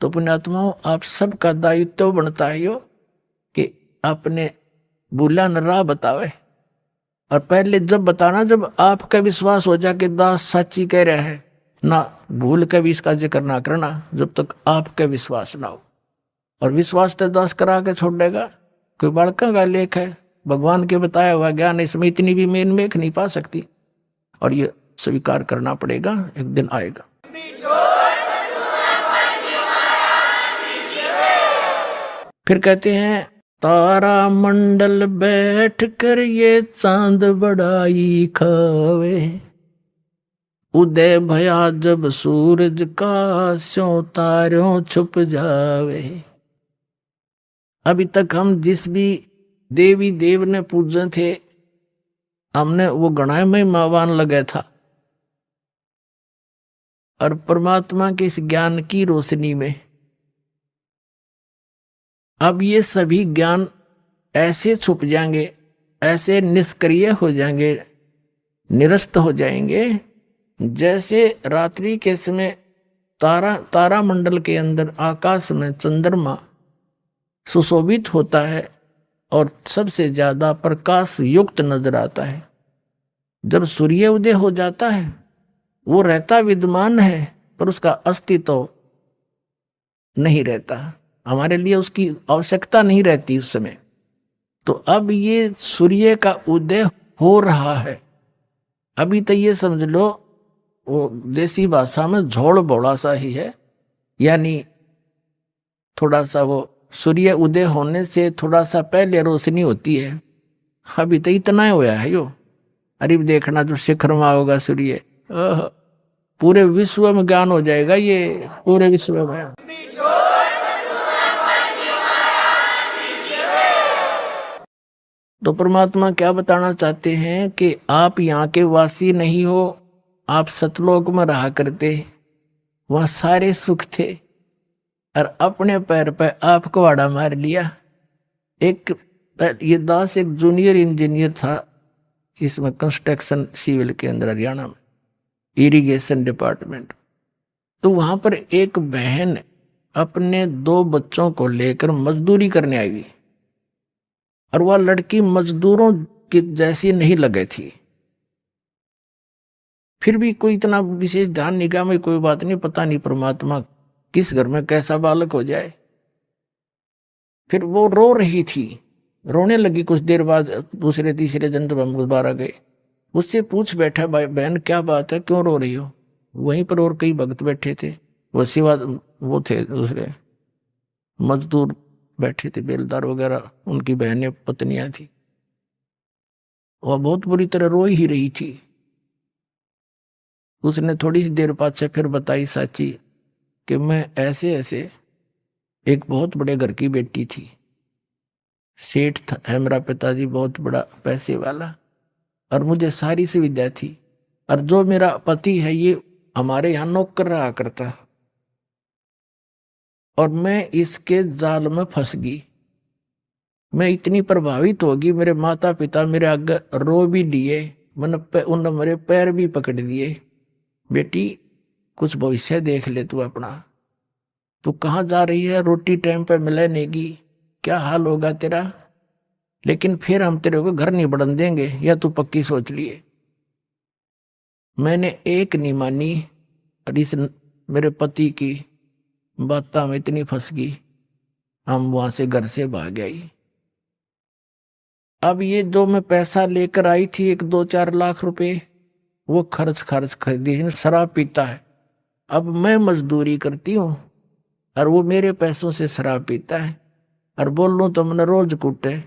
तो पुण्यात्माओं, आप सबका दायित्व बनता है यो कि अपने भूला न राह बतावे। और पहले जब बताना, जब आपका विश्वास हो जाए कि दास सच्ची कह रहा है, ना भूल के भी इसका जिक्र ना करना जब तक आपका विश्वास ना हो। और विश्वास तो दास करा के छोड़ देगा। कोई बालका का लेख है, भगवान के बताया हुआ ज्ञान इसमें इतनी भी मेन मेख नहीं पा सकती। और ये स्वीकार करना पड़ेगा, एक दिन आएगा। फिर कहते हैं, तारा मंडल बैठ कर ये चांद बड़ाई खावे, उदय भया जब सूरज का स्यों तारों छुप जावे। अभी तक हम जिस भी देवी देव ने पूजे थे, हमने वो गणाय में मावान लगे था। और परमात्मा के इस ज्ञान की रोशनी में अब ये सभी ज्ञान ऐसे छुप जाएंगे, ऐसे निष्क्रिय हो जाएंगे, निरस्त हो जाएंगे, जैसे रात्रि के समय तारा मंडल के अंदर आकाश में चंद्रमा सुशोभित होता है और सबसे ज्यादा प्रकाश युक्त नजर आता है। जब सूर्य उदय हो जाता है, वो रहता विद्यमान है पर उसका अस्तित्व नहीं रहता, हमारे लिए उसकी आवश्यकता नहीं रहती उस समय। तो अब ये सूर्य का उदय हो रहा है। अभी तो ये समझ लो वो देसी भाषा में झोल बोला सा ही है, यानी थोड़ा सा वो सूर्य उदय होने से थोड़ा सा पहले रोशनी होती है। अभी तो इतना ही होया है यो। अरे देखना जो शिखर में होगा सूर्य, पूरे विश्व में ज्ञान हो जाएगा, ये पूरे विश्व में। तो परमात्मा क्या बताना चाहते हैं कि आप यहाँ के वासी नहीं हो, आप सतलोक में रहा करते, वहां सारे सुख थे और अपने पैर पे आप कुहाड़ा मार लिया। एक ये दास एक जूनियर इंजीनियर था इसमें, कंस्ट्रक्शन सिविल के अंदर, हरियाणा में इरिगेशन डिपार्टमेंट। तो वहां पर एक बहन अपने 2 बच्चों को लेकर मजदूरी करने आई हुई, और वह लड़की मजदूरों की जैसी नहीं लगे थी। फिर भी कोई इतना विशेष ध्यान निगाह में कोई बात नहीं, पता नहीं परमात्मा किस घर में कैसा बालक हो जाए। फिर वो रो रही थी, रोने लगी। कुछ देर बाद दूसरे तीसरे दिन जब हम दोबारा गए, उससे पूछ बैठा, बहन क्या बात है, क्यों रो रही हो? वहीं पर और कई भक्त बैठे थे, वो सिवा वो थे दूसरे मजदूर बैठे थे, बेलदार वगैरह, उनकी बहनें पत्नियां थी। वह बहुत बुरी तरह रो ही रही थी। उसने थोड़ी सी देर बाद से फिर बताई साची कि मैं ऐसे ऐसे एक बहुत बड़े घर की बेटी थी, सेठ था है मेरा पिताजी, बहुत बड़ा पैसे वाला, और मुझे सारी सुविधा थी। और जो मेरा पति है ये हमारे यहाँ नौकर रहा करता, और मैं इसके जाल में फंस गई। मैं इतनी प्रभावित होगी, मेरे माता पिता मेरे आगे रो भी दिए, उन्होंने मेरे पैर भी पकड़ दिए, बेटी कुछ भविष्य देख ले तू अपना, तू कहाँ जा रही है, रोटी टाइम पे मिले नेगी, क्या हाल होगा तेरा, लेकिन फिर हम तेरे को घर नहीं बढ़न देंगे, या तू पक्की सोच लिए। मैंने एक नहीं मानी, और इस मेरे पति की बातों में इतनी फंस गई, हम वहां से घर से भाग आई। अब ये जो मैं पैसा लेकर आई थी 1-2-4 लाख रुपए, वो खर्च कर दिए, शराब पीता है। अब मैं मजदूरी करती हूँ और वो मेरे पैसों से शराब पीता है, और बोल लूँ तो मैंने रोज कूटे।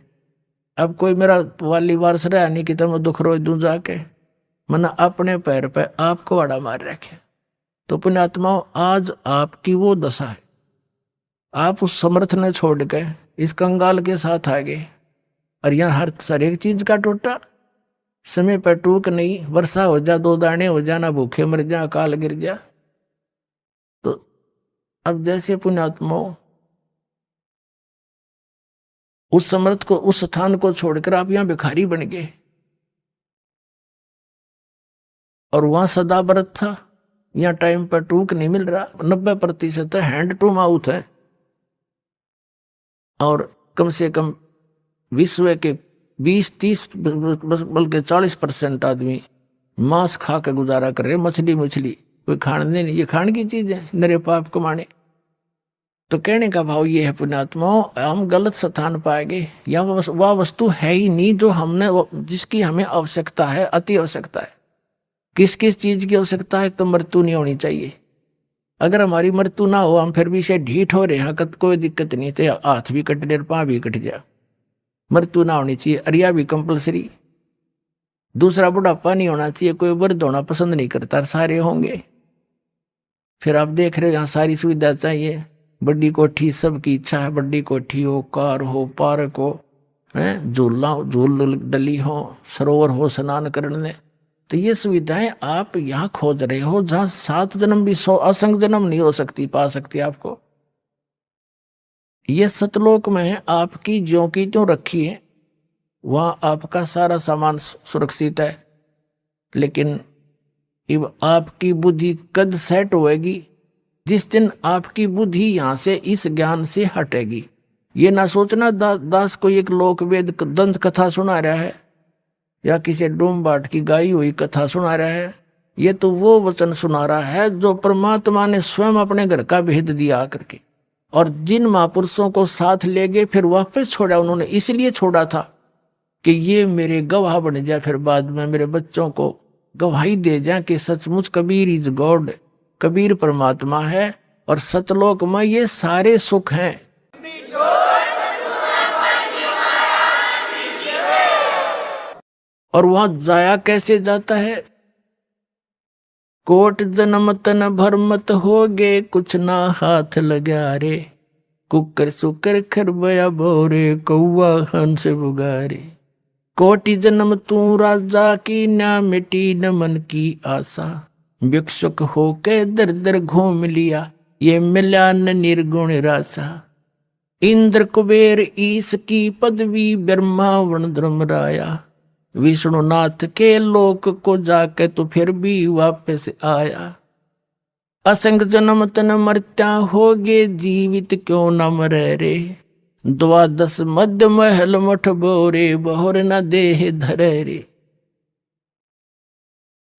अब कोई मेरा वाली वारस रहा नहीं कि तो मैं दुख रोज दूं जाके, मैंने अपने पैर पे आपको आड़ा मार रखे। तो पुण्यात्माओं, आज आपकी वो दशा है, आप उस समर्थ ने छोड़ के इस कंगाल के साथ आ गए, और यहाँ हर एक चीज का टोटा, समय पर टूक नहीं, वर्षा हो जा 2 दाने हो जा, ना भूखे मर जा, अकाल गिर जा। तो अब जैसे पुण्यात्माओं उस समर्थ को, उस स्थान को छोड़कर आप यहाँ भिखारी बन गए, और वहां सदा व्रत था, यहाँ टाइम पर टूक नहीं मिल रहा, 90% हैंड टू माउथ है। और कम से कम विश्व के 20-30 बल्कि 40% आदमी मांस खा के गुजारा कर रहे, मछली कोई खाने नहीं, ये खाने की चीज है, नरे पाप कमाने। तो कहने का भाव ये है पुण्यात्माओं, हम गलत स्थान पाएंगे, या वह वस्तु है ही नहीं जो हमने, जिसकी हमें आवश्यकता है, अति आवश्यकता है। किस किस चीज की आवश्यकता है? तो मृत्यु नहीं होनी चाहिए। अगर हमारी मृत्यु ना हो, हम फिर भी से ढीठ हो रहे हैं, कोई दिक्कत नहीं, चाहे हाथ भी कट जाए, पाँव भी कट जाए, मृत्यु ना होनी चाहिए। अरिया भी कंपलसरी। दूसरा, बुढ़ापा नहीं होना चाहिए, कोई वृद्ध होना पसंद नहीं करता, सारे होंगे। फिर आप देख रहे हो यहाँ सारी सुविधा चाहिए, बड़ी कोठी, सबकी इच्छा है बड़ी कोठी हो, कार हो, पार्क हो, झूल डली हो, सरोवर हो स्नान करने। तो ये सुविधाएं आप यहाँ खोज रहे हो, जहाँ 7 जन्म भी 100 असंख्य जन्म नहीं हो सकती, पा सकती आपको। ये सतलोक में आपकी ज्यों की त्यों रखी है, वहाँ आपका सारा सामान सुरक्षित है। लेकिन अब आपकी बुद्धि कद सेट होएगी जिस दिन आपकी बुद्धि यहाँ से इस ज्ञान से हटेगी। ये ना सोचना दास को एक लोक वेद दंत कथा सुना रहा है या किसी डूम बाट की गाई हुई कथा सुना रहा है। ये तो वो वचन सुना रहा है जो परमात्मा ने स्वयं अपने घर का भेद दिया आकर के, और जिन महापुरुषों को साथ ले गए फिर वापस छोड़ा। उन्होंने इसलिए छोड़ा था कि ये मेरे गवाह बन जाए, फिर बाद में मेरे बच्चों को गवाही दे जाए कि सचमुच कबीर इज गॉड, कबीर परमात्मा है, और सतलोक में ये सारे सुख हैं। और वहां जाया कैसे जाता है? कोट जन्म तन भरमत हो गे, कुछ ना हाथ लगा रे, कुकर सुकर खरबया बोरे, कौआ हंस बुगारे। कोटि जन्म तू राजा की, ना मिटी न मन की आशा, भिक्षुक होके दर दर घूम लिया, ये मिला न निर्गुण रासा। इंद्र कुबेर ईश की पदवी, ब्रह्मा वर्ण धर्मराया, विष्णुनाथ के लोक को जाके तो फिर भी वापस आया। असंग जन्म तन मर्त्या होगे, जीवित क्यों न मरे रे, 12 मध्य महल मठ बोरे, बहुर न देह धरे रे।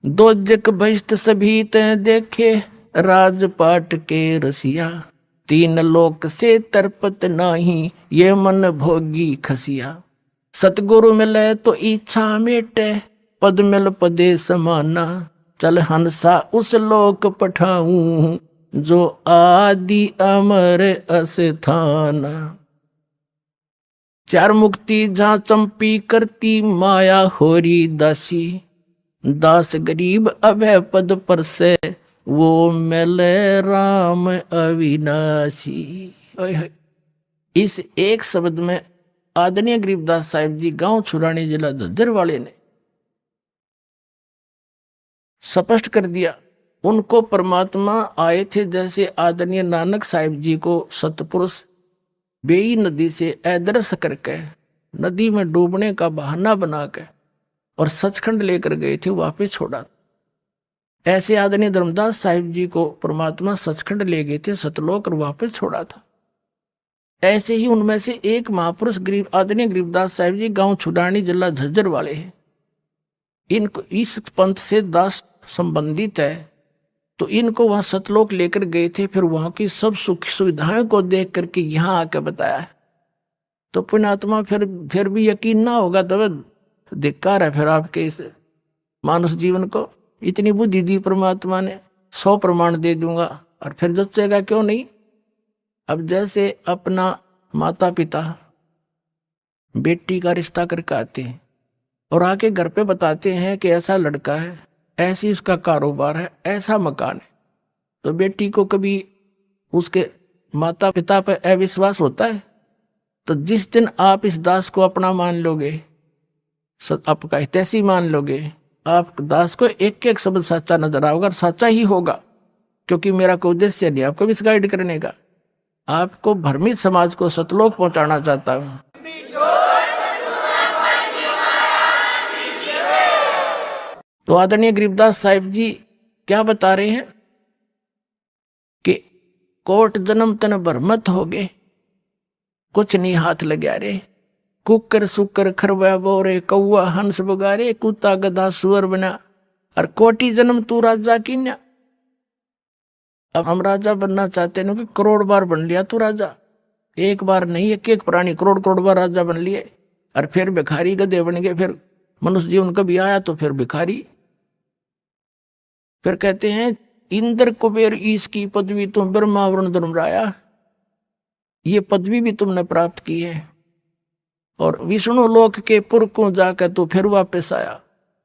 दोजक बहिष्ट सभी तय देखे, राजपाट के रसिया, 3 लोक से तरपत नाही, ये मन भोगी खसिया। सतगुरु मिले तो इच्छा मेटे, पद मिल पदे समाना, चल हंसा उस लोक पठाऊं, जो आदि अमर अस्थाना। 4 मुक्ति जहाँ चंपी करती, माया होरी दासी, दास गरीब अभय पद पर से, वो मिले राम अविनाशी। इस एक शब्द में आदरणीय गरीबदास साहिब जी, गांव छुरानी, जिला झज्जर वाले ने स्पष्ट कर दिया। उनको परमात्मा आए थे, जैसे आदरणीय नानक साहिब जी को सतपुरुष बेई नदी से अदृश्य करके, नदी में डूबने का बहाना बना के और सचखंड लेकर गए थे, वापस छोड़ा। ऐसे आदरणीय धर्मदास साहिब जी को परमात्मा सचखंड ले गए थे, सतलोक, और वापस छोड़ा था। ऐसे ही उनमें से एक महापुरुष आदरणीय गरीबदास साहिब जी, गांव छुडानी, जिला झज्जर वाले हैं। इनको इस पंथ से दास संबंधित है, तो इनको वहां सतलोक लेकर गए थे। फिर वहां की सब सुख सुविधाएं को देख करके यहाँ आकर बताया है। तो पुण्यात्मा फिर भी यकीन ना होगा तो धिक्कार है फिर आपके इस मानस जीवन को। इतनी बुद्धि दी परमात्मा ने, 100 प्रमाण दे दूंगा, और फिर जचेगा क्यों नहीं। अब जैसे अपना माता पिता बेटी का रिश्ता करके आते हैं और आके घर पे बताते हैं कि ऐसा लड़का है, ऐसी उसका कारोबार है, ऐसा मकान है, तो बेटी को कभी उसके माता पिता पर अविश्वास होता है? तो जिस दिन आप इस दास को अपना मान लोगे, आपका हितैषी मान लोगे, आप दास को एक एक शब्द सच्चा नजर आओगा, और सच्चा ही होगा, क्योंकि मेरा कोई उद्देश्य नहीं आपको मिसगाइड करने का। आपको भ्रमित समाज को सतलोक पहुंचाना चाहता हूं। तो आदरणीय गरीबदास साहिब जी क्या बता रहे हैं? कि कोट जन्म तन भरमत हो गए, कुछ नहीं हाथ लग्या रे। कुकर सुकर खरवा बोरे, कौआ हंस बगारे, कुत्ता गधा सुअर बना, और कोटि जन्म तू राजा की न्या। अब हम राजा बनना चाहते हैं कि करोड़ बार बन लिया तू राजा, एक बार नहीं, एक एक प्राणी करोड़ करोड़ बार राजा बन लिए, और फिर भिखारी गधे बन गए। फिर मनुष्य जीवन कभी आया तो फिर भिखारी। फिर कहते हैं इंद्र कुबेर ईश की पदवी तुम ब्रह्मा वरुण धर्मराया, ये पदवी भी तुमने प्राप्त की है, और विष्णु लोक के पुर को जाकर तू फिर वापस आया,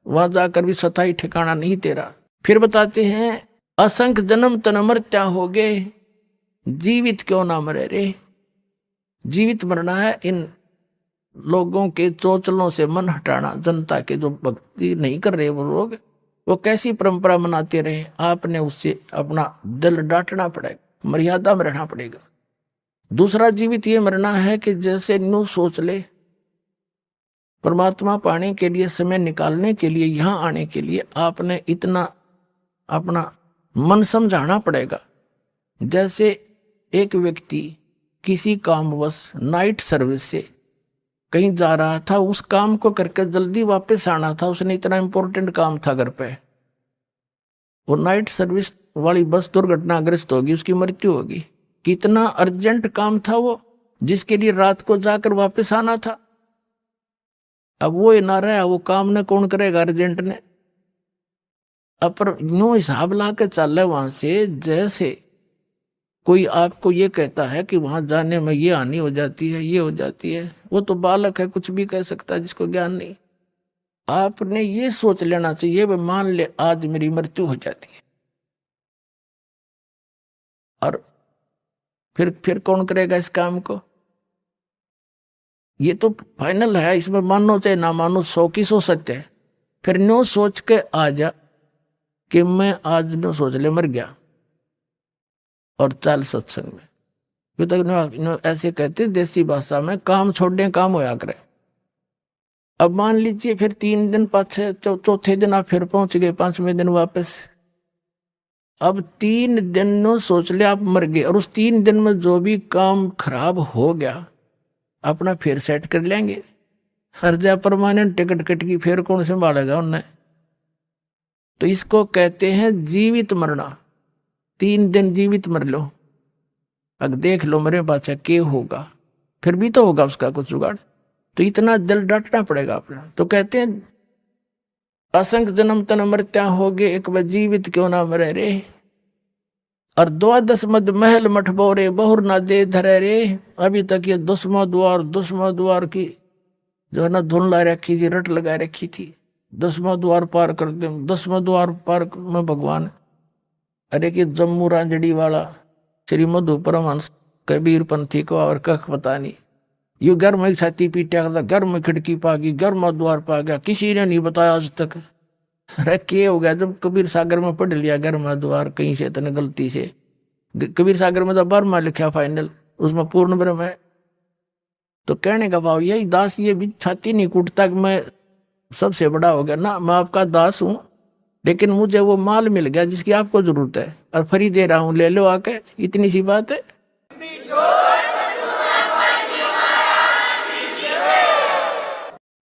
वहां जाकर भी सताई ठिकाना नहीं तेरा। फिर बताते हैं असंख्य जन्म तन मरत्या हो गए, जीवित क्यों ना मरे रे। जीवित मरना है, इन लोगों के चोचलों से मन हटाना। जनता के जो भक्ति नहीं कर रहे वो लोग, वो कैसी परंपरा मनाते रहे, आपने उससे अपना दिल डांटना पड़ेगा, मर्यादा में रहना पड़ेगा। दूसरा जीवित ये मरना है कि जैसे न्यू सोच ले, परमात्मा पाने के लिए, समय निकालने के लिए, यहां आने के लिए आपने इतना अपना मन समझाना पड़ेगा। जैसे एक व्यक्ति किसी कामवश नाइट सर्विस से कहीं जा रहा था, उस काम को करके जल्दी वापस आना था, उसने इतना इंपॉर्टेंट काम था घर पे, वो नाइट सर्विस वाली बस दुर्घटनाग्रस्त होगी, उसकी मृत्यु होगी। कितना अर्जेंट काम था वो, जिसके लिए रात को जाकर वापस आना था। अब वो ना रहा, वो काम ने कौन करेगा, अर्जेंट ने। अब पर यूं हिसाब ला के चल रहे वहां से, जैसे कोई आपको ये कहता है कि वहां जाने में ये हानि हो जाती है, ये हो जाती है। वो तो बालक है, कुछ भी कह सकता है, जिसको ज्ञान नहीं। आपने ये सोच लेना चाहिए, वे मान ले आज मेरी मृत्यु हो जाती है, और फिर कौन करेगा इस काम को। ये तो फाइनल है, इसमें मानो चाहे ना मानो, 100 की 100 सत्य है। फिर नो सोच के आ जा कि मैं आज नो सोच ले मर गया, और चल सत्संग में। क्यों तक ऐसे कहते देसी भाषा में, काम छोड़ने काम होया करे। अब मान लीजिए फिर 3 दिन पाछे, चौथे दिन आप फिर पहुंच गए, 5वें दिन वापस। अब 3 दिन नो सोच ले आप मर गए, और उस 3 दिन में जो भी काम खराब हो गया अपना फिर सेट कर लेंगे। हर जा परमानेंट टिकट कट की, फिर कौन संभालेगा उन्हें। तो इसको कहते हैं जीवित मरना। 3 दिन जीवित मर लो, अब देख लो मेरे पाचा के होगा, फिर भी तो होगा उसका कुछ जुगाड़। तो इतना दिल डांटना पड़ेगा अपना। तो कहते हैं असंख्य जन्म तन मरत्या हो गए, एक बार जीवित क्यों ना मरे रे। और 12 मद महल मठ बोरे, बहुर ना दे धरे रे। अभी तक ये 10वां द्वार की जो है ना धुन ला रखी थी, रट लगा रखी थी। 10वां द्वार पार कर दे, 10वां द्वार पार में भगवान, अरे कि जम्मू रांझड़ी वाला श्री मधु परमहंस कबीर पंथी को और कख पता नहीं, यू घर में छाती पीटा करता, घर में खिड़की पा गई, घर में द्वार पा गया, किसी ने नहीं बताया आज तक। अरे क्या हो गया, जब कबीर सागर में पढ़ लिया घर में द्वार, कहीं से इतने गलती से, कबीर सागर में तो बर्मा लिखा फाइनल, उसमें पूर्ण ब्रह्म है। तो कहने का भाव यही, दास ये भी छाती नहीं कूटता कि मैं सबसे बड़ा हो गया ना, मैं आपका दास हूं, लेकिन मुझे वो माल मिल गया जिसकी आपको जरूरत है, और फ्री दे रहा हूं, ले लो आके, इतनी सी बात है।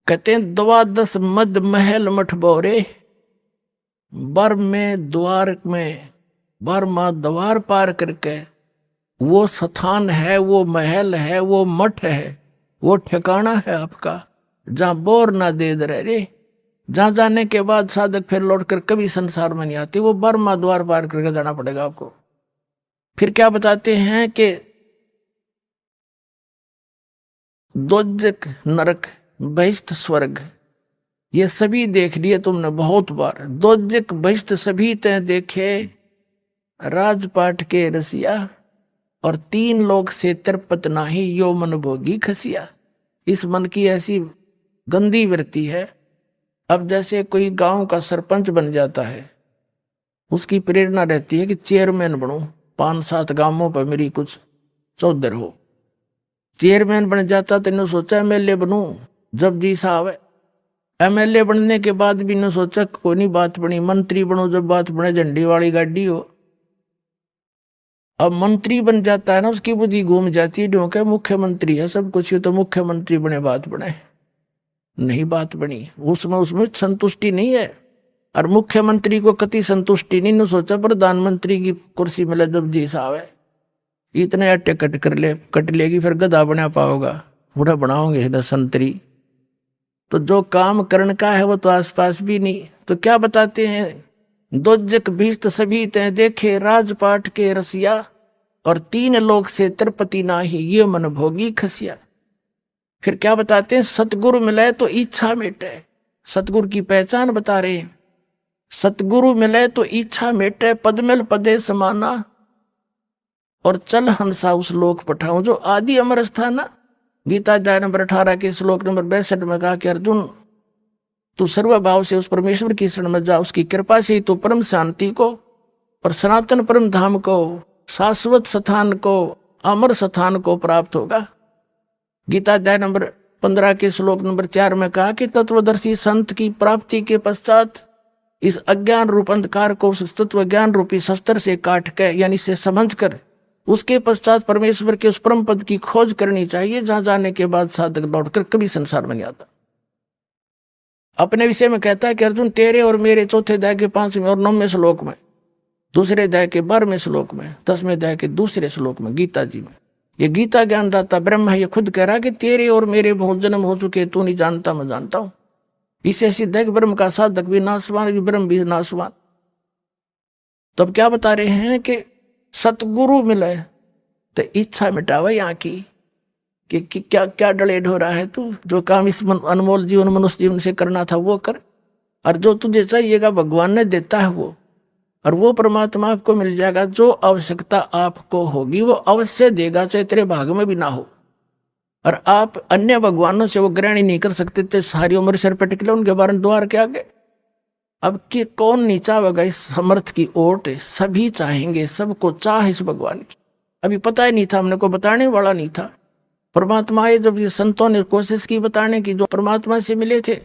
कहते हैं 12 मद महल मठ बोरे, बर में द्वार में, बर मां द्वार पार करके वो स्थान है, वो महल है, वो मठ है, वो ठिकाना है आपका, जहां बोर ना दे रहे रे। जहां जाने के बाद साधक फिर लौटकर कभी संसार में नहीं आते, वो बर्मा द्वार पार करके जाना पड़ेगा आपको। फिर क्या बताते हैं कि दोजक नरक बहिष्ठ स्वर्ग, ये सभी देख लिए तुमने बहुत बार। दोजक बहिष्ठ सभी तय देखे, राजपाट के रसिया, और 3 लोग से तिरपत नाही, यो मन भोगी खसिया। इस मन की ऐसी गंदी वृत्ति है। अब जैसे कोई गांव का सरपंच बन जाता है, उसकी प्रेरणा रहती है कि चेयरमैन बनूं, 5-7 गांवों पर मेरी कुछ चौधर हो। चेयरमैन बन जाता तेने सोचा एमएलए बनूं, जब जी साहब। एमएलए बनने के बाद भी ने सोचा कोई नहीं बात बनी, मंत्री बनो, जब बात बने झंडी वाली गाड़ी हो। अब मंत्री बन जाता है ना, उसकी बुद्धि घूम जाती है, जो क्या मुख्यमंत्री है सब कुछ, तो मुख्यमंत्री बने बात बने, नहीं बात बनी, उसमें उसमें संतुष्टि नहीं है। और मुख्यमंत्री को कति संतुष्टि नहीं, न सोचा प्रधानमंत्री की कुर्सी मिले जब जी साहब है, इतने अट्टे कट लेगी, फिर गधा बना पाओगा, बूढ़ा बनाओगे इधर संतरी। तो जो काम करण का है वो तो आसपास भी नहीं। तो क्या बताते हैं, दोजक भीष्ट सभी तय देखे राजपाट के रसिया, और 3 लोक से तिरपति नाही ये मन भोगी खसिया। फिर क्या बताते हैं, सतगुरु मिले तो इच्छा मिटे, सतगुरु की पहचान बता रहे हैं। सतगुरु मिले तो इच्छा मिटे, पदमिल पदे समाना, और चल हंसा उस लोक पठाऊं जो आदि अमर स्थाना। गीता अध्याय नंबर 18 के श्लोक नंबर 62 में कहा कि अर्जुन, तू सर्वभाव से उस परमेश्वर की शरण में जा, उसकी कृपा से तू परम शांति को और सनातन परम धाम को, शाश्वत स्थान को, अमर स्थान को प्राप्त होगा। गीता अध्याय नंबर 15 के श्लोक नंबर 4 में कहा कि तत्वदर्शी संत की प्राप्ति के पश्चात इस अज्ञान रूप अंधकार को उस तत्व ज्ञान रूपी शस्त्र से काट के, यानी से समझ कर, उसके पश्चात परमेश्वर के उस परम पद की खोज करनी चाहिए, जहां जाने के बाद साधक लौटकर कभी संसार में नहीं आता। अपने विषय में कहता है कि अर्जुन, तेरे और मेरे चौथे अध्याय के 5वें और 9वें श्लोक में, दूसरे अध्याय के 12वें श्लोक में, 10वें अध्याय के दूसरे श्लोक में, गीता जी में, ये गीता ज्ञानदाता ब्रह्म है, ये खुद कह रहा कि तेरे और मेरे बहुत जन्म हो चुके, तू नहीं जानता मैं जानता हूं। इसे सिद्ध है कि ब्रह्म का साधक भी नाशवान, भी ब्रह्म भी नाशवान। तो अब क्या बता रहे हैं कि सतगुरु मिले तो इच्छा मिटावा यहाँ की, कि क्या क्या डलेड हो रहा है, तू जो काम इस अनमोल जीवन मनुष्य जीवन से करना था वो कर, और जो तुझे चाहिएगा भगवान ने देता है वो, और वो परमात्मा आपको मिल जाएगा। जो आवश्यकता आपको होगी वो अवश्य देगा, चाहे तेरे भाग में भी ना हो। और आप अन्य भगवानों से वो ग्रहण नहीं कर सकते थे, सारी उम्र सिर पर टिकले उनके बारे में द्वार के आगे। अब कि कौन नहीं चाहेगा इस समर्थ की ओट, सभी चाहेंगे, सबको चाह इस भगवान की। अभी पता ही नहीं था, हमने को बताने वाला नहीं था। परमात्मा आए जब, ये संतों ने कोशिश की बताने की, जो परमात्मा से मिले थे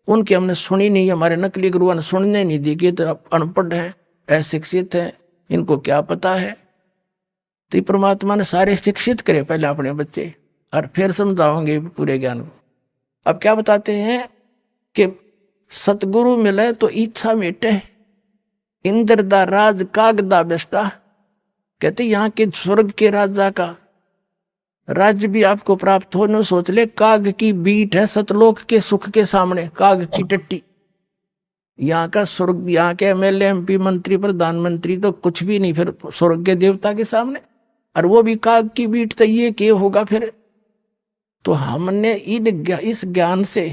उनकी हमने सुनी नहीं, हमारे नकली गुरुओं ने सुनने नहीं दी कि तो अनपढ़ है, अशिक्षित है, इनको क्या पता है। तो परमात्मा ने सारे शिक्षित करे पहले अपने बच्चे, और फिर समझाओगे पूरे ज्ञान को। अब क्या बताते हैं कि सतगुरु मिले तो इच्छा मिटे, इंद्र दा राज कागदा बेस्टा। कहते यहाँ के स्वर्ग के राजा का राज्य भी आपको प्राप्त हो, न सोच ले, काग की बीट है सतलोक के सुख के सामने, काग की टट्टी। यहाँ का स्वर्ग, यहाँ के एमएलए एमपी मंत्री प्रधानमंत्री तो कुछ भी नहीं फिर स्वर्ग के देवता के सामने, और वो भी काग की बीट, तो ये क्या होगा फिर। तो हमने इस ज्ञान से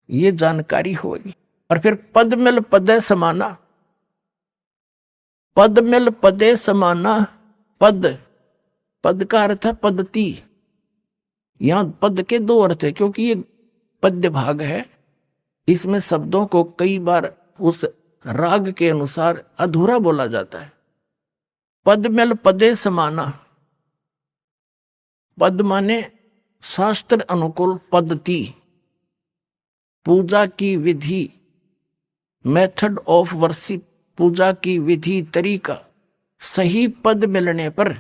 ये जानकारी होगी। और फिर पद मिल पदे समाना, पद मिल पदे समाना, पद, पद का अर्थ है पद्धति। यहां पद के 2 अर्थ है, क्योंकि ये पद्य भाग है, इसमें शब्दों को कई बार उस राग के अनुसार अधूरा बोला जाता है। पद मिल पदे समाना, पद माने शास्त्र अनुकूल पद्धति, पूजा की विधि, मेथड ऑफ वर्शिप, पूजा की विधि तरीका। सही पद मिलने पर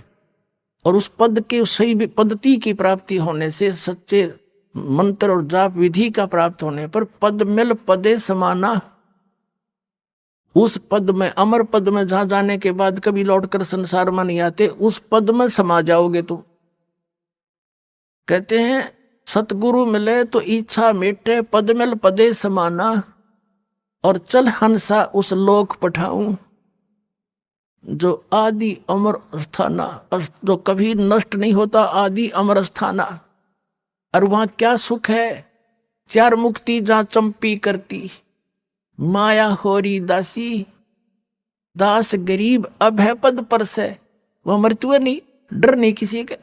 और उस पद के सही पद्धति की प्राप्ति होने से, सच्चे मंत्र और जाप विधि का प्राप्त होने पर, पद मिल पदे समाना, उस पद में, अमर पद में, जहां जाने के बाद कभी लौटकर संसार में नहीं आते, उस पद में समा जाओगे तुम। कहते हैं सतगुरु मिले तो इच्छा मिटे, पद मिल पदे समाना, और चल हंसा उस लोक पठाऊं जो आदि अमर स्थाना, जो कभी नष्ट नहीं होता, आदि अमर स्थाना। और वहां क्या सुख है, 4 मुक्ति जहां चंपी करती, माया होरी दासी, दास गरीब अभय पद पर से। वह मृत्यु नहीं, डर नहीं किसी का,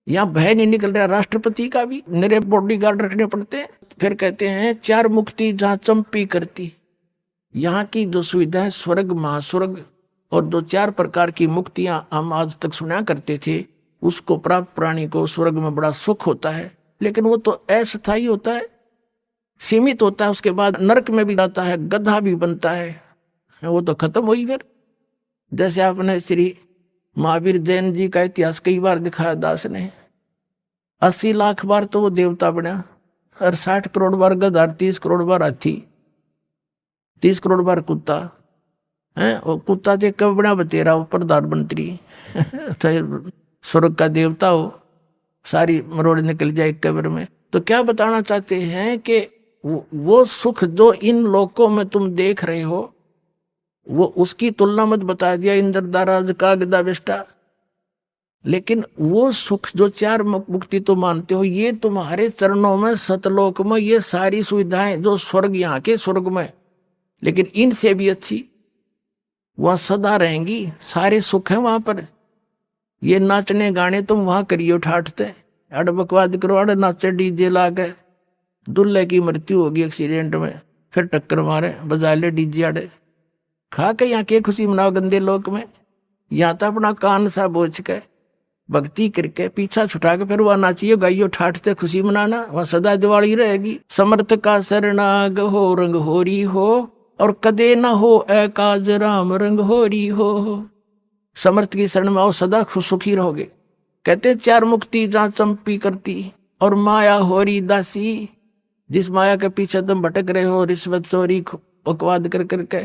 यहाँ भय नहीं निकल रहा, राष्ट्रपति का भी मेरे बॉडी गार्ड रखने पड़ते हैं। फिर कहते हैं 4 मुक्ति जहां चंपी करती, यहाँ की जो सुविधा है, स्वर्ग महास्वर्ग और 4 प्रकार की मुक्तियां हम आज तक सुना करते थे, उसको प्राप्त प्राणी को स्वर्ग में बड़ा सुख होता है, लेकिन वो तो अस्थायी होता है, सीमित होता है। उसके बाद नरक में भी जाता है, गधा भी बनता है, वो तो खत्म हुई। फिर जैसे आपने श्री महावीर जैन जी का इतिहास कई बार दिखाया दास ने। 80 लाख बार तो वो देवता बना, और 60 करोड़ बार गधा, 30 करोड़ बार हाथी, 30 करोड़ बार कुत्ता है। और कुत्ता थे कब बना बतेरा हो प्रधानमंत्री चाहे स्वर्ग का देवता हो, सारी मरोड़ निकल जाए कब्र में। तो क्या बताना चाहते हैं कि वो सुख जो इन लोकों में तुम देख रहे हो, वो उसकी तुलना मत बता दिया इंद्रदाराज का गदा बेष्टा। लेकिन वो सुख जो चार मुक्ति तो मानते हो, ये तुम्हारे चरणों में सतलोक में ये सारी सुविधाएं जो स्वर्ग यहाँ के स्वर्ग में, लेकिन इनसे भी अच्छी वहां सदा रहेंगी। सारे सुख है वहां पर। ये नाचने गाने तुम वहां करियो ठाठते, अड़ बकवाद करो, अड़ नाचे डीजे ला के। दूल्हे की मृत्यु होगी एक्सीडेंट में, फिर टक्कर मारे बजा ले डीजे अड़े, खा के यहाँ के खुशी मनाओ गंदे लोक में। यहाँ तो अपना कान सा बोझ के भक्ति करके पीछा छुटा के फिर वह नाचियो गाइयो ठाठते खुशी मनाना, वह सदा दिवाली रहेगी। समर्थ का सरनाग हो रंग होरी हो, और कदे ना हो एकाज राम रंग होरी हो। समर्थ की शरण में आओ, सदा सुखी रहोगे। कहते चार मुक्ति जहाँ चंपी करती, और माया होरी दासी। जिस माया के पीछे तुम भटक रहे हो रिश्वत चोरी बकवाद कर करके,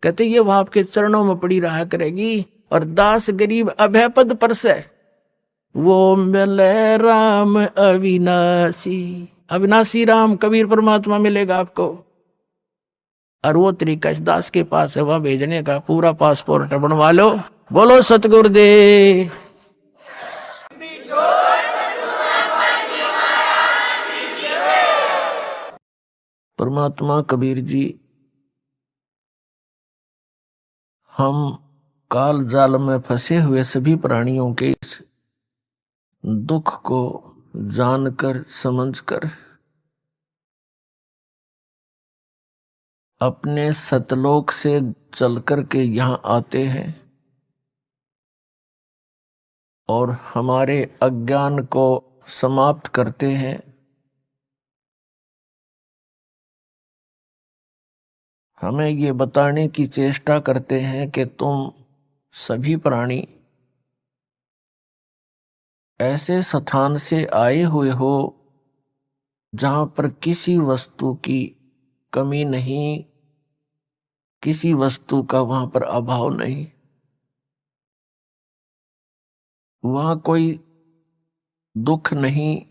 कहते ये वहां आपके चरणों में पड़ी रहा करेगी। और दास गरीब अभय पद पर से वो मिले राम अविनाशी। अविनाशी राम कबीर परमात्मा मिलेगा आपको। और वो तरीका इस दास के पास है, वह भेजने का पूरा पासपोर्ट बनवा लो। बोलो सतगुरुदेव। परमात्मा कबीर जी हम काल जाल में फंसे हुए सभी प्राणियों के इस दुख को जानकर समझकर अपने सतलोक से चलकर के यहाँ आते हैं और हमारे अज्ञान को समाप्त करते हैं। हमें ये बताने की चेष्टा करते हैं कि तुम सभी प्राणी ऐसे स्थान से आए हुए हो जहां पर किसी वस्तु की कमी नहीं, किसी वस्तु का वहां पर अभाव नहीं, वहां कोई दुख नहीं,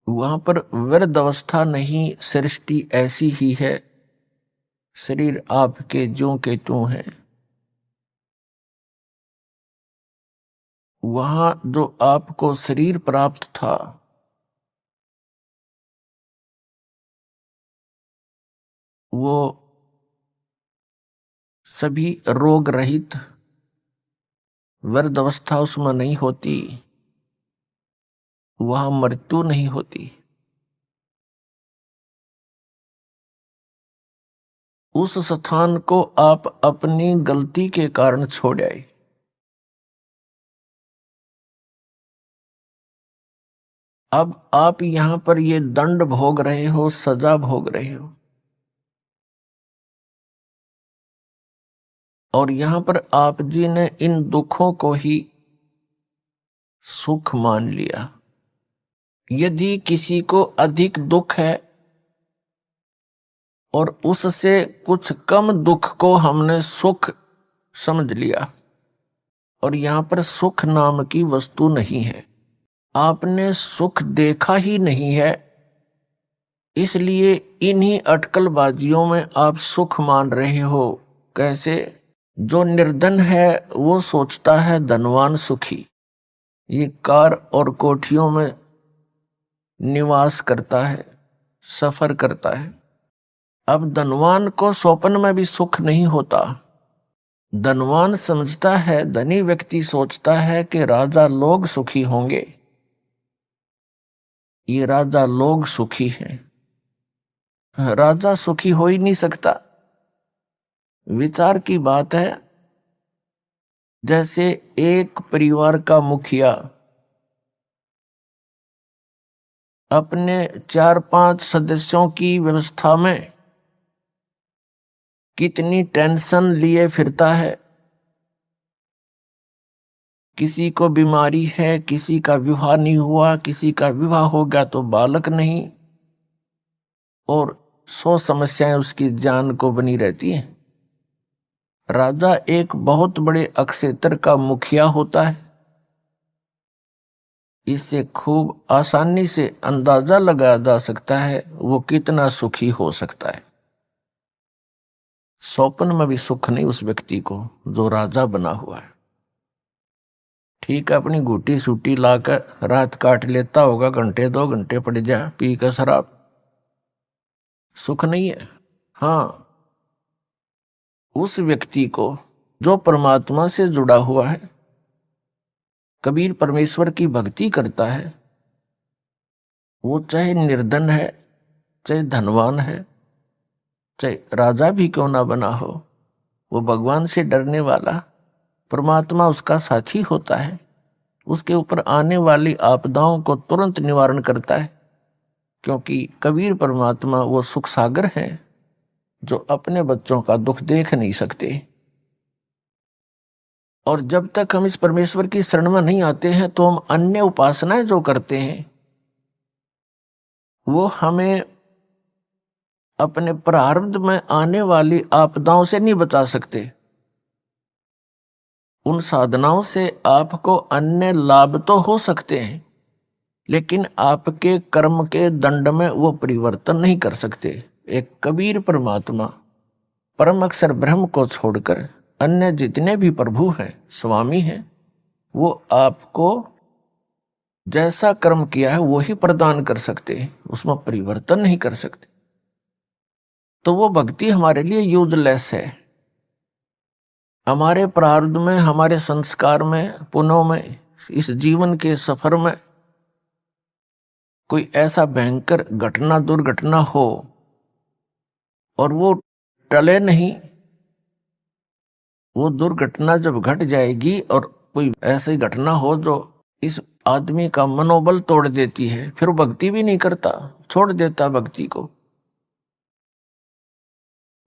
वहां पर वृद्ध अवस्था नहीं। सृष्टि ऐसी ही है, शरीर आपके ज्यों के त्यों है। वहां जो आपको शरीर प्राप्त था, वो सभी रोग रहित, वृद्ध अवस्था उसमें नहीं होती, वहां मृत्यु नहीं होती। उस स्थान को आप अपनी गलती के कारण छोड़ आए। अब आप यहां पर ये दंड भोग रहे हो, सजा भोग रहे हो, और यहां पर आप जी ने इन दुखों को ही सुख मान लिया। यदि किसी को अधिक दुख है और उससे कुछ कम दुख को हमने सुख समझ लिया, और यहां पर सुख नाम की वस्तु नहीं है, आपने सुख देखा ही नहीं है, इसलिए इन्हीं अटकलबाजियों में आप सुख मान रहे हो। कैसे? जो निर्धन है वो सोचता है धनवान सुखी, ये कार और कोठियों में निवास करता है, सफर करता है। अब धनवान को स्वप्न में भी सुख नहीं होता। धनवान समझता है, धनी व्यक्ति सोचता है कि राजा लोग सुखी होंगे, ये राजा लोग सुखी हैं। राजा सुखी हो ही नहीं सकता। विचार की बात है, जैसे एक परिवार का मुखिया अपने 4-5 सदस्यों की व्यवस्था में कितनी टेंशन लिए फिरता है, किसी को बीमारी है, किसी का विवाह नहीं हुआ, किसी का विवाह हो गया तो बालक नहीं, और 100 समस्याएं उसकी जान को बनी रहती हैं। राजा एक बहुत बड़े अक्षेत्र का मुखिया होता है। इससे खूब आसानी से अंदाजा लगाया जा सकता है वो कितना सुखी हो सकता है। स्वप्न में भी सुख नहीं उस व्यक्ति को जो राजा बना हुआ है। ठीक है, अपनी घूटी सूटी लाकर रात काट लेता होगा, घंटे 2 घंटे पड़ जा पी कर शराब, सुख नहीं है। हाँ, उस व्यक्ति को जो परमात्मा से जुड़ा हुआ है, कबीर परमेश्वर की भक्ति करता है, वो चाहे निर्धन है, चाहे धनवान है, चाहे राजा भी क्यों ना बना हो, वो भगवान से डरने वाला, परमात्मा उसका साथी होता है। उसके ऊपर आने वाली आपदाओं को तुरंत निवारण करता है, क्योंकि कबीर परमात्मा वो सुख सागर है जो अपने बच्चों का दुख देख नहीं सकते। और जब तक हम इस परमेश्वर की शरण में नहीं आते हैं तो हम अन्य उपासनाएं जो करते हैं वो हमें अपने प्रारब्ध में आने वाली आपदाओं से नहीं बचा सकते। उन साधनाओं से आपको अन्य लाभ तो हो सकते हैं, लेकिन आपके कर्म के दंड में वो परिवर्तन नहीं कर सकते। एक कबीर परमात्मा परम अक्षर ब्रह्म को छोड़कर अन्य जितने भी प्रभु हैं, स्वामी हैं, वो आपको जैसा कर्म किया है वो ही प्रदान कर सकते हैं, उसमें परिवर्तन नहीं कर सकते। तो वो भक्ति हमारे लिए यूजलेस है। हमारे प्रारब्ध में, हमारे संस्कार में, पुण्यों में, इस जीवन के सफर में कोई ऐसा भयंकर घटना, दुर्घटना हो और वो टले नहीं, वो दुर्घटना जब घट जाएगी और कोई ऐसी घटना हो जो इस आदमी का मनोबल तोड़ देती है, फिर वो भक्ति भी नहीं करता, छोड़ देता भक्ति को।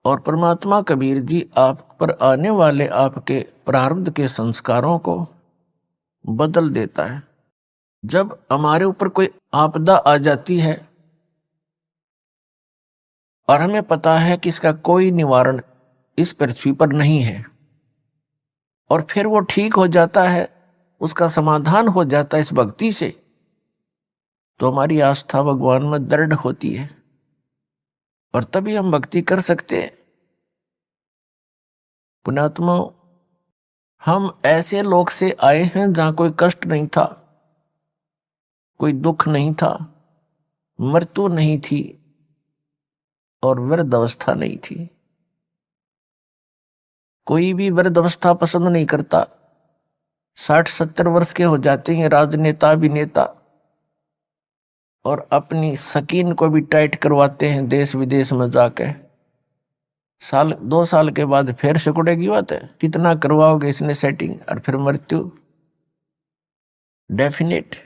और परमात्मा कबीर जी आप पर आने वाले आपके प्रारब्ध के संस्कारों को बदल देता है। जब हमारे ऊपर कोई आपदा आ जाती है और हमें पता है कि इसका कोई निवारण इस पृथ्वी पर नहीं है, और फिर वो ठीक हो जाता है, उसका समाधान हो जाता है इस भक्ति से, तो हमारी आस्था भगवान में दृढ़ होती है और तभी हम भक्ति कर सकते हैं। पुण्यात्मा, हम ऐसे लोक से आए हैं जहां कोई कष्ट नहीं था, कोई दुख नहीं था, मृत्यु नहीं थी और वृद्ध अवस्था नहीं थी। कोई भी वृद्ध अवस्था पसंद नहीं करता। 60-70 वर्ष के हो जाते हैं राजनेता, अभिनेता, और अपनी सकीन को भी टाइट करवाते हैं देश विदेश में जाके। 1-2 साल के बाद फिर सिकुड़ेगी बात है, कितना करवाओगे इसने सेटिंग, और फिर मृत्यु डेफिनेट।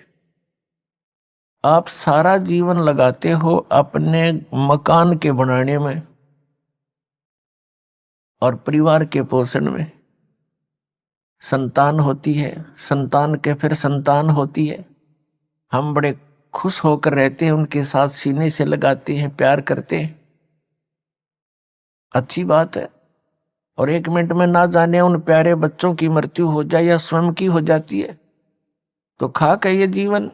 आप सारा जीवन लगाते हो अपने मकान के बनाने में और परिवार के पोषण में। संतान होती है, संतान के फिर संतान होती है, हम बड़े खुश होकर रहते हैं, उनके साथ सीने से लगाते हैं, प्यार करते हैं, अच्छी बात है। और 1 मिनट में ना जाने उन प्यारे बच्चों की मृत्यु हो जाए या स्वयं की हो जाती है तो खाक है ये जीवन।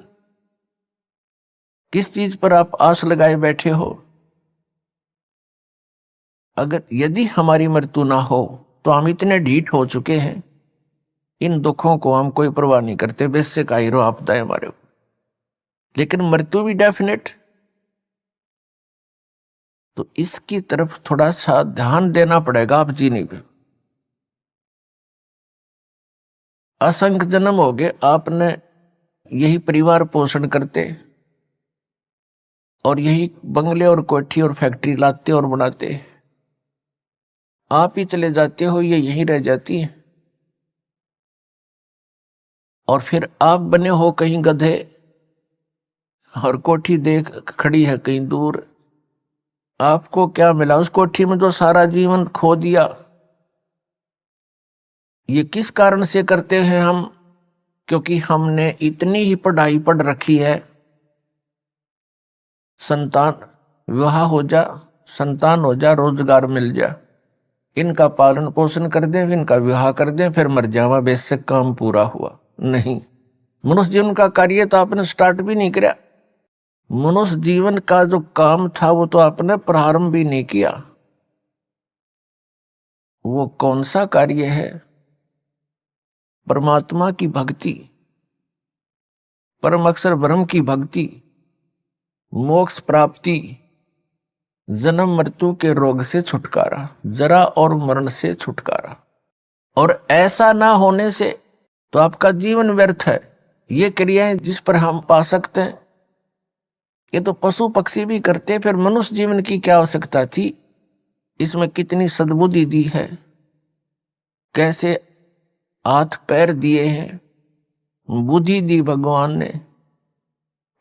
किस चीज पर आप आस लगाए बैठे हो? अगर यदि हमारी मृत्यु ना हो तो हम इतने ढीठ हो चुके हैं, इन दुखों को हम कोई परवाह नहीं करते, बेशक आई रो आपदा है हमारे। लेकिन मृत्यु भी डेफिनेट, तो इसकी तरफ थोड़ा सा ध्यान देना पड़ेगा आप जीने पे। असंख्य जन्म हो गए आपने यही परिवार पोषण करते और यही बंगले और कोठी और फैक्ट्री लाते और बनाते, आप ही चले जाते हो, ये यहीं रह जाती है। और फिर आप बने हो कहीं गधे और कोठी देख खड़ी है कहीं दूर। आपको क्या मिला उस कोठी में जो सारा जीवन खो दिया? ये किस कारण से करते हैं हम? क्योंकि हमने इतनी ही पढ़ाई पढ़ रखी है, संतान विवाह हो जा, संतान हो जा, रोजगार मिल जा, इनका पालन पोषण कर दें, इनका विवाह कर दें, फिर मर जावा, बेशक काम पूरा हुआ। नहीं, मनुष्य जीवन का कार्य तो आपने स्टार्ट भी नहीं किया। मनुष्य जीवन का जो काम था वो तो आपने प्रारंभ भी नहीं किया। वो कौन सा कार्य है? परमात्मा की भक्ति, परम अक्षर ब्रह्म की भक्ति, मोक्ष प्राप्ति, जन्म मृत्यु के रोग से छुटकारा, जरा और मरण से छुटकारा। और ऐसा ना होने से तो आपका जीवन व्यर्थ है। ये क्रियाएं जिस पर हम पा सकते हैं ये तो पशु पक्षी भी करते, फिर मनुष्य जीवन की क्या आवश्यकता थी? इसमें कितनी सद्बुद्धि दी है, कैसे हाथ पैर दिए हैं, बुद्धि दी भगवान ने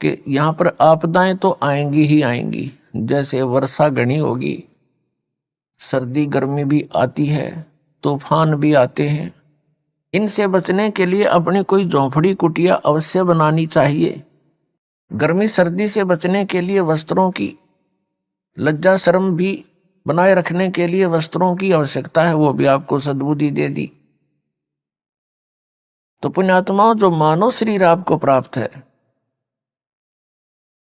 कि यहां पर आपदाएं तो आएंगी ही आएंगी। जैसे वर्षा घनी होगी, सर्दी गर्मी भी आती है, तूफान भी आते हैं। इनसे बचने के लिए अपनी कोई झोंपड़ी कुटिया अवश्य बनानी चाहिए। गर्मी सर्दी से बचने के लिए वस्त्रों की, लज्जा शर्म भी बनाए रखने के लिए वस्त्रों की आवश्यकता है, वो भी आपको सद्बुद्धि दे दी। तो पुण्यात्माओं, जो मानव शरीर आपको प्राप्त है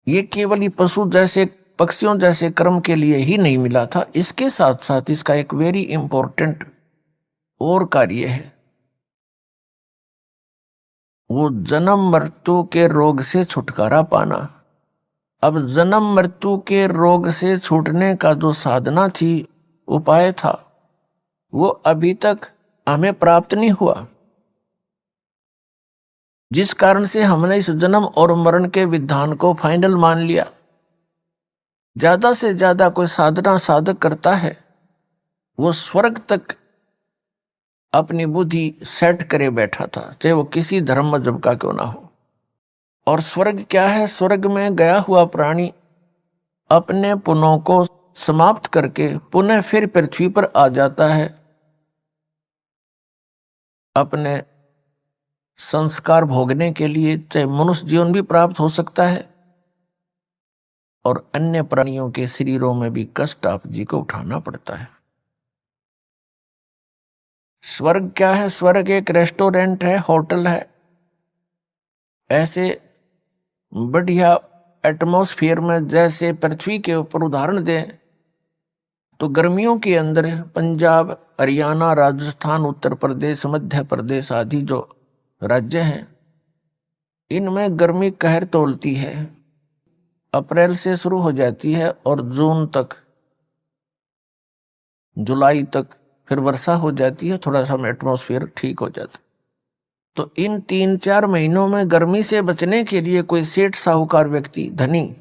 ये केवल ही पशु जैसे, पक्षियों जैसे कर्म के लिए ही नहीं मिला था। इसके साथ साथ इसका एक वेरी इंपॉर्टेंट और कार्य है, वो जन्म मृत्यु के रोग से छुटकारा पाना। अब जन्म मृत्यु के रोग से छूटने का जो साधना थी, उपाय था, वो अभी तक हमें प्राप्त नहीं हुआ, जिस कारण से हमने इस जन्म और मरण के विधान को फाइनल मान लिया। ज्यादा से ज्यादा कोई साधना साधक करता है वो स्वर्ग तक अपनी बुद्धि सेट करे बैठा था, चाहे वो किसी धर्म मजहब का क्यों ना हो। और स्वर्ग क्या है? स्वर्ग में गया हुआ प्राणी अपने पुण्यों को समाप्त करके पुनः फिर पृथ्वी पर आ जाता है, अपने संस्कार भोगने के लिए। चाहे मनुष्य जीवन भी प्राप्त हो सकता है और अन्य प्राणियों के शरीरों में भी कष्ट आप जी को उठाना पड़ता है। स्वर्ग क्या है? स्वर्ग एक रेस्टोरेंट है, होटल है। ऐसे बढ़िया एटमॉस्फेयर में जैसे पृथ्वी के ऊपर उदाहरण दें तो गर्मियों के अंदर पंजाब, हरियाणा, राजस्थान, उत्तर प्रदेश, मध्य प्रदेश आदि जो राज्य हैं, इनमें गर्मी कहर तोलती है। अप्रैल से शुरू हो जाती है और जून तक, जुलाई तक फिर वर्षा हो जाती है, थोड़ा सा एटमॉस्फेयर ठीक हो जाता है। तो इन 3-4 महीनों में गर्मी से बचने के लिए कोई सेठ साहूकार व्यक्ति, धनी,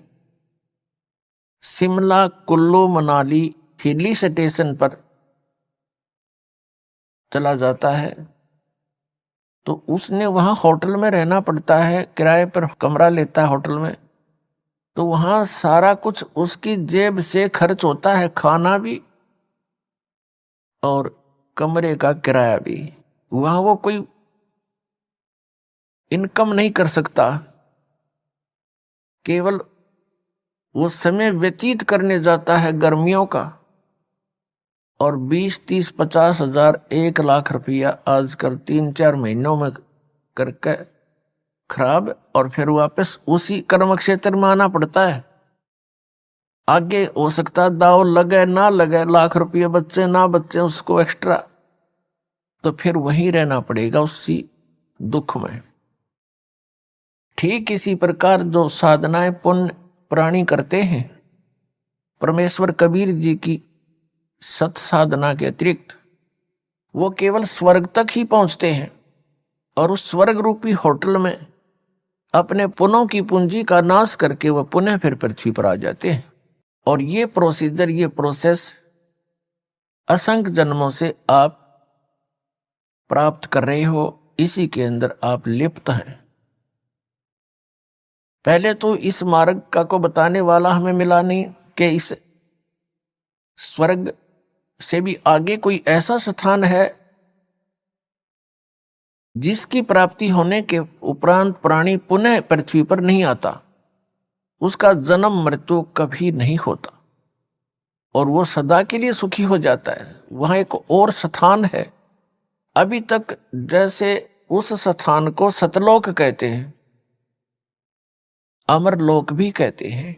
शिमला, कुल्लू, मनाली हिली स्टेशन पर चला जाता है, तो उसने वहां होटल में रहना पड़ता है, किराए पर कमरा लेता है होटल में। तो वहां सारा कुछ उसकी जेब से खर्च होता है, खाना भी और कमरे का किराया भी। वहां वो कोई इनकम नहीं कर सकता, केवल वो समय व्यतीत करने जाता है गर्मियों का। और 20, 30, 50 हजार, 1 लाख रुपया आजकल 3-4 महीनों में करके खराब, और फिर वापस उसी कर्म क्षेत्र में आना पड़ता है। आगे हो सकता दाव लगे ना लगे, लाख रुपये बच्चे ना बच्चे उसको एक्स्ट्रा, तो फिर वहीं रहना पड़ेगा उसी दुख में। ठीक इसी प्रकार जो साधनाएं पुण्य प्राणी करते हैं, परमेश्वर कबीर जी की सत साधना के अतिरिक्त वो केवल स्वर्ग तक ही पहुंचते हैं और उस स्वर्ग रूपी होटल में अपने पुण्यों की पूंजी का नाश करके वह पुनः फिर पृथ्वी पर आ जाते हैं। और ये प्रोसीजर, ये प्रोसेस असंख्य जन्मों से आप प्राप्त कर रहे हो, इसी के अंदर आप लिप्त हैं। पहले तो इस मार्ग का को बताने वाला हमें मिला नहीं कि इस स्वर्ग से भी आगे कोई ऐसा स्थान है जिसकी प्राप्ति होने के उपरांत प्राणी पुनः पृथ्वी पर नहीं आता, उसका जन्म मृत्यु कभी नहीं होता और वो सदा के लिए सुखी हो जाता है। वहां एक और स्थान है अभी तक, जैसे उस स्थान को सतलोक कहते हैं, अमरलोक भी कहते हैं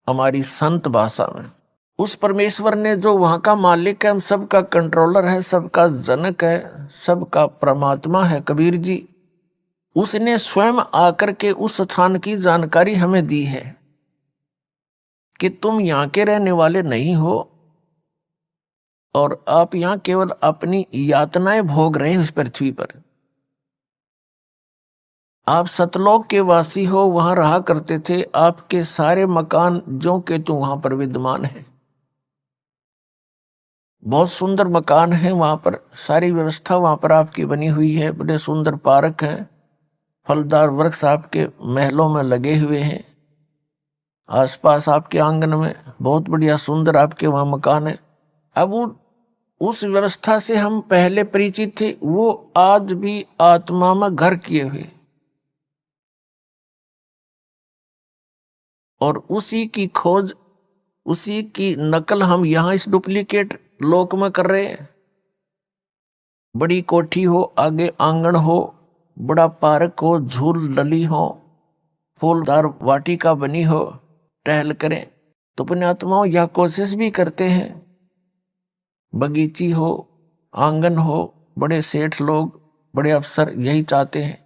हमारी संत भाषा में। उस परमेश्वर ने जो वहां का मालिक है, हम सबका कंट्रोलर है, सबका जनक है, सबका परमात्मा है कबीर जी, उसने स्वयं आकर के उस स्थान की जानकारी हमें दी है कि तुम यहां के रहने वाले नहीं हो और आप यहां केवल अपनी यातनाएं भोग रहे हो इस पृथ्वी पर। आप सतलोक के वासी हो, वहां रहा करते थे, आपके सारे मकान जो के तो वहां पर विद्यमान है, बहुत सुंदर मकान है, वहां पर सारी व्यवस्था वहां पर आपकी बनी हुई है, बड़े सुंदर पार्क हैं, फलदार वृक्ष आपके महलों में लगे हुए हैं, आसपास आपके आंगन में बहुत बढ़िया सुंदर आपके वहां मकान है। अब उस व्यवस्था से हम पहले परिचित थे, वो आज भी आत्मा में घर किए हुए, और उसी की खोज, उसी की नकल हम यहां इस डुप्लीकेट लोक में कर रहे हैं। बड़ी कोठी हो, आगे आंगन हो, बड़ा पार्क हो, झूल डली हो, फूलदार वाटिका बनी हो, टहल करें, तो पुण्यात्माओं यह कोशिश भी करते हैं। बगीची हो, आंगन हो, बड़े सेठ लोग, बड़े अफसर यही चाहते हैं।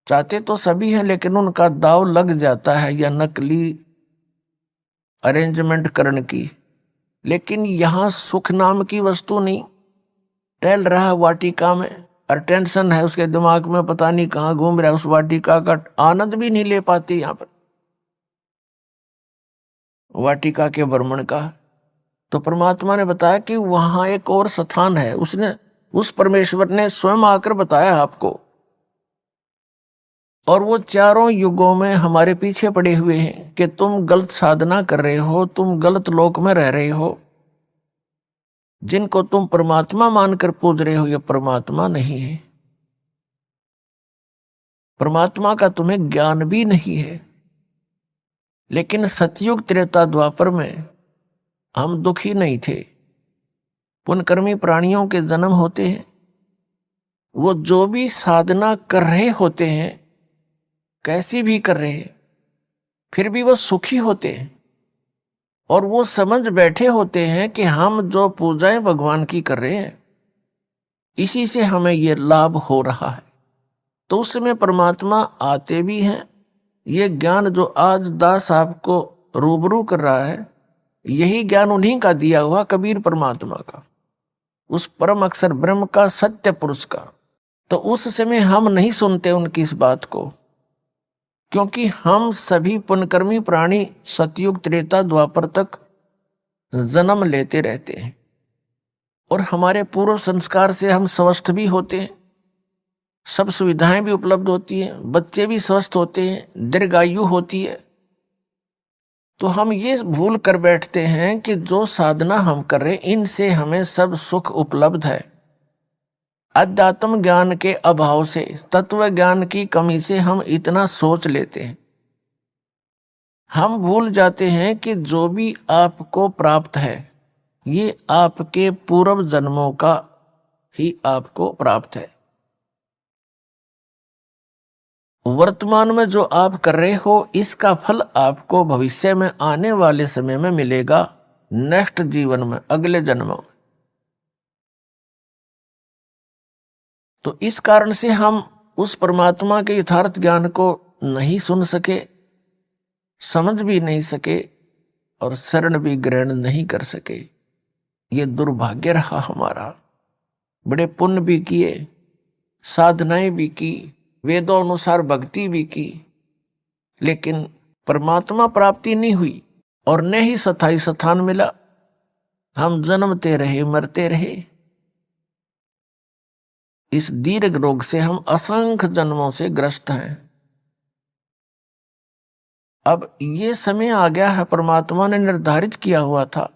चाहते तो सभी हैं, लेकिन उनका दाव लग जाता है या नकली अरेंजमेंट करने की। लेकिन यहां सुख नाम की वस्तु नहीं, टहल रहा है वाटिका में और टेंशन है उसके दिमाग में, पता नहीं कहां घूम रहा है, उस वाटिका का आनंद भी नहीं ले पाती यहां पर वाटिका के भ्रमण का। तो परमात्मा ने बताया कि वहां एक और स्थान है, उसने, उस परमेश्वर ने स्वयं आकर बताया आपको, और वो चारों युगों में हमारे पीछे पड़े हुए हैं कि तुम गलत साधना कर रहे हो, तुम गलत लोक में रह रहे हो, जिनको तुम परमात्मा मानकर पूज रहे हो ये परमात्मा नहीं है, परमात्मा का तुम्हें ज्ञान भी नहीं है। लेकिन सतयुग त्रेता द्वापर में हम दुखी नहीं थे। पुण्यकर्मी प्राणियों के जन्म होते हैं, वो जो भी साधना कर रहे होते हैं, कैसी भी कर रहे हैं, फिर भी वो सुखी होते हैं और वो समझ बैठे होते हैं कि हम जो पूजाएं भगवान की कर रहे हैं, इसी से हमें ये लाभ हो रहा है। तो उस समय परमात्मा आते भी हैं। ये ज्ञान जो आज दास आपको रूबरू कर रहा है, यही ज्ञान उन्हीं का दिया हुआ, कबीर परमात्मा का, उस परम अक्षर ब्रह्म का, सत्य पुरुष का। तो उस समय हम नहीं सुनते उनकी इस बात को, क्योंकि हम सभी पुण्यकर्मी प्राणी सतयुग त्रेता द्वापर तक जन्म लेते रहते हैं और हमारे पूर्व संस्कार से हम स्वस्थ भी होते हैं, सब सुविधाएं भी उपलब्ध होती हैं, बच्चे भी स्वस्थ होते हैं, दीर्घायु होती है। तो हम ये भूल कर बैठते हैं कि जो साधना हम कर रहे हैं, इनसे हमें सब सुख उपलब्ध है। अध्यात्म ज्ञान के अभाव से, तत्व ज्ञान की कमी से हम इतना सोच लेते हैं। हम भूल जाते हैं कि जो भी आपको प्राप्त है, ये आपके पूर्व जन्मों का ही आपको प्राप्त है। वर्तमान में जो आप कर रहे हो, इसका फल आपको भविष्य में आने वाले समय में मिलेगा, नेक्स्ट जीवन में, अगले जन्म में। तो इस कारण से हम उस परमात्मा के यथार्थ ज्ञान को नहीं सुन सके, समझ भी नहीं सके और शरण भी ग्रहण नहीं कर सके। ये दुर्भाग्य रहा हमारा। बड़े पुण्य भी किए, साधनाएं भी की, वेदों अनुसार भक्ति भी की, लेकिन परमात्मा प्राप्ति नहीं हुई और न ही स्थायी स्थान मिला। हम जन्मते रहे, मरते रहे। इस दीर्घ रोग से हम असंख्य जन्मों से ग्रस्त हैं। अब ये समय आ गया है, परमात्मा ने निर्धारित किया हुआ था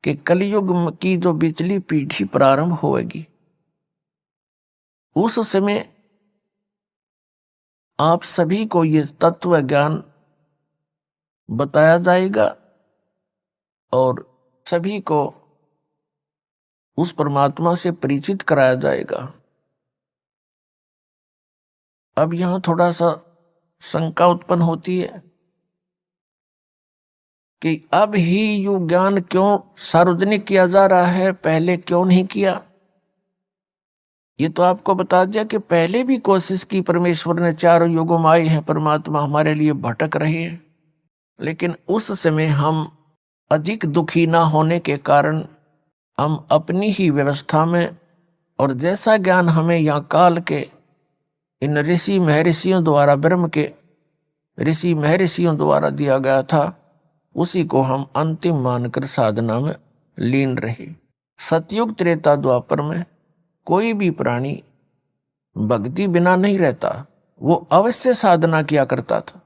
कि कलयुग की जो बिचली पीढ़ी प्रारंभ होगी, उस समय आप सभी को ये तत्व ज्ञान बताया जाएगा और सभी को उस परमात्मा से परिचित कराया जाएगा। अब यहां थोड़ा सा शंका उत्पन्न होती है कि अब ही यू ज्ञान क्यों सार्वजनिक किया जा रहा है, पहले क्यों नहीं किया। ये तो आपको बता दिया कि पहले भी कोशिश की परमेश्वर ने, चारों युगों में आए हैं परमात्मा, हमारे लिए भटक रहे हैं, लेकिन उस समय हम अधिक दुखी ना होने के कारण हम अपनी ही व्यवस्था में, और जैसा ज्ञान हमें यहाँ काल के इन ऋषि महर्षियों द्वारा, ब्रह्म के ऋषि महर्षियों द्वारा दिया गया था, उसी को हम अंतिम मानकर साधना में लीन रहे। सतयुग त्रेता द्वापर में कोई भी प्राणी भक्ति बिना नहीं रहता, वो अवश्य साधना किया करता था,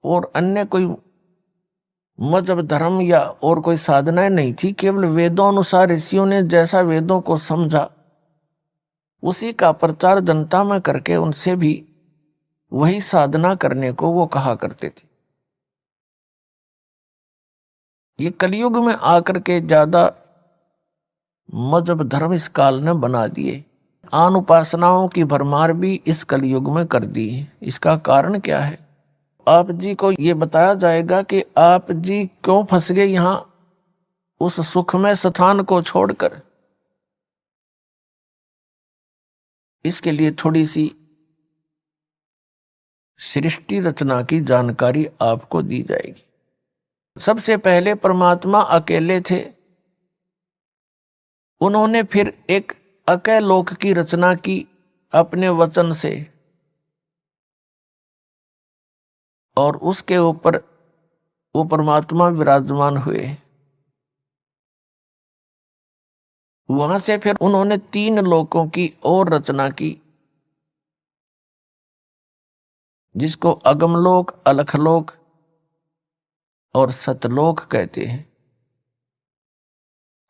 और अन्य कोई मजहब धर्म या और कोई साधनाएं नहीं थी। केवल वेदों अनुसार ऋषियों ने जैसा वेदों को समझा उसी का प्रचार जनता में करके उनसे भी वही साधना करने को वो कहा करते थे। ये कलयुग में आकर के ज्यादा मजहब धर्म इस काल ने बना दिए, आन उपासनाओं की भरमार भी इस कलयुग में कर दी है। इसका कारण क्या है, आप जी को ये बताया जाएगा कि आप जी क्यों फंस गए यहां उस सुखमय स्थान को छोड़कर। इसके लिए थोड़ी सी सृष्टि रचना की जानकारी आपको दी जाएगी। सबसे पहले परमात्मा अकेले थे, उन्होंने फिर एक अकैलोक की रचना की अपने वचन से, और उसके ऊपर वो परमात्मा विराजमान हुए। वहां से फिर उन्होंने 3 लोकों की और रचना की, जिसको अगमलोक, अलखलोक और सतलोक कहते हैं।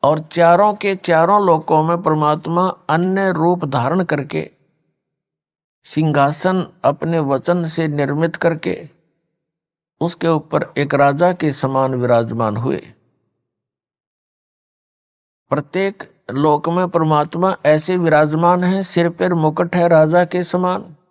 और चारों के चारों लोकों में परमात्मा अन्य रूप धारण करके सिंहासन अपने वचन से निर्मित करके उसके ऊपर एक राजा के समान विराजमान हुए। प्रत्येक लोक में परमात्मा ऐसे विराजमान है, सिर पर मुकुट है राजा के समान।